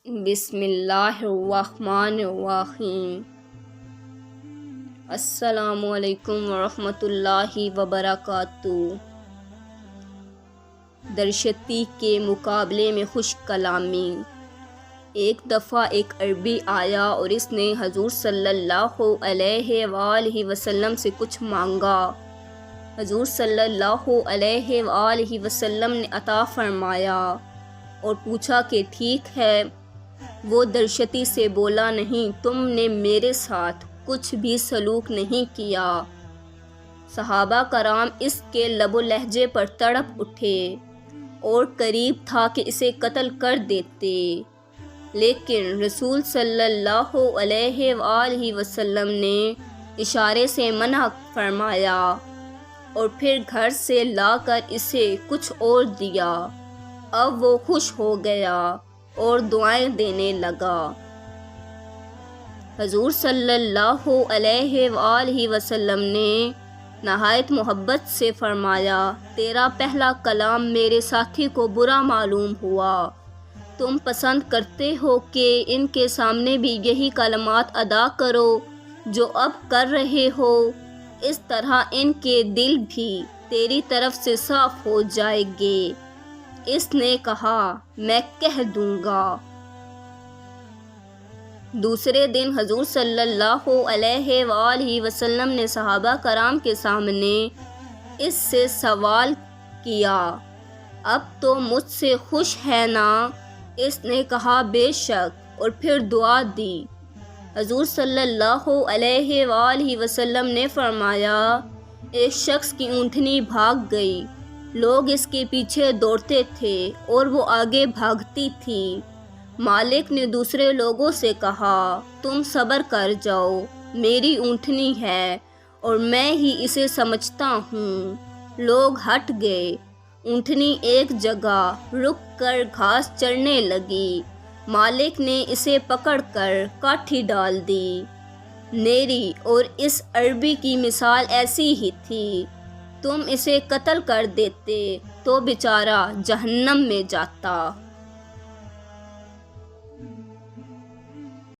بسم اللہ الرحمن الرحیم۔ السلام علیکم ورحمۃ اللہ وبرکاتہ۔ درشتی کے مقابلے میں خوش کلامی۔ ایک دفعہ ایک عربی آیا اور اس نے حضور صلی اللہ علیہ وآلہ وسلم سے کچھ مانگا۔ حضور صلی اللہ علیہ وآلہ وسلم نے عطا فرمایا اور پوچھا کہ ٹھیک ہے۔ وہ درشتی سے بولا، نہیں، تم نے میرے ساتھ کچھ بھی سلوک نہیں کیا۔ صحابہ کرام اس کے لب و لہجے پر تڑپ اٹھے اور قریب تھا کہ اسے قتل کر دیتے، لیکن رسول صلی اللہ علیہ وآلہ وسلم نے اشارے سے منع فرمایا اور پھر گھر سے لا کر اسے کچھ اور دیا۔ اب وہ خوش ہو گیا اور دعائیں دینے لگا۔ حضور صلی اللہ علیہ وآلہ وسلم نے نہایت محبت سے فرمایا، تیرا پہلا کلام میرے ساتھی کو برا معلوم ہوا۔ تم پسند کرتے ہو کہ ان کے سامنے بھی یہی کلمات ادا کرو جو اب کر رہے ہو، اس طرح ان کے دل بھی تیری طرف سے صاف ہو جائیں گے۔ اس نے کہا، میں کہہ دوں گا۔ دوسرے دن حضور صلی اللہ علیہ وآلہ وسلم نے صحابہ کرام کے سامنے اس سے سوال کیا، اب تو مجھ سے خوش ہے نا؟ اس نے کہا، بے شک، اور پھر دعا دی۔ حضور صلی اللہ علیہ وآلہ وسلم نے فرمایا، ایک شخص کی اونٹنی بھاگ گئی، لوگ اس کے پیچھے دوڑتے تھے اور وہ آگے بھاگتی تھی۔ مالک نے دوسرے لوگوں سے کہا، تم صبر کر جاؤ، میری اونٹنی ہے اور میں ہی اسے سمجھتا ہوں۔ لوگ ہٹ گئے، اونٹنی ایک جگہ رک کر گھاس چرنے لگی۔ مالک نے اسے پکڑ کر کاٹھی ڈال دی۔ میری اور اس عربی کی مثال ایسی ہی تھی، تم اسے قتل کر دیتے تو بیچارہ جہنم میں جاتا۔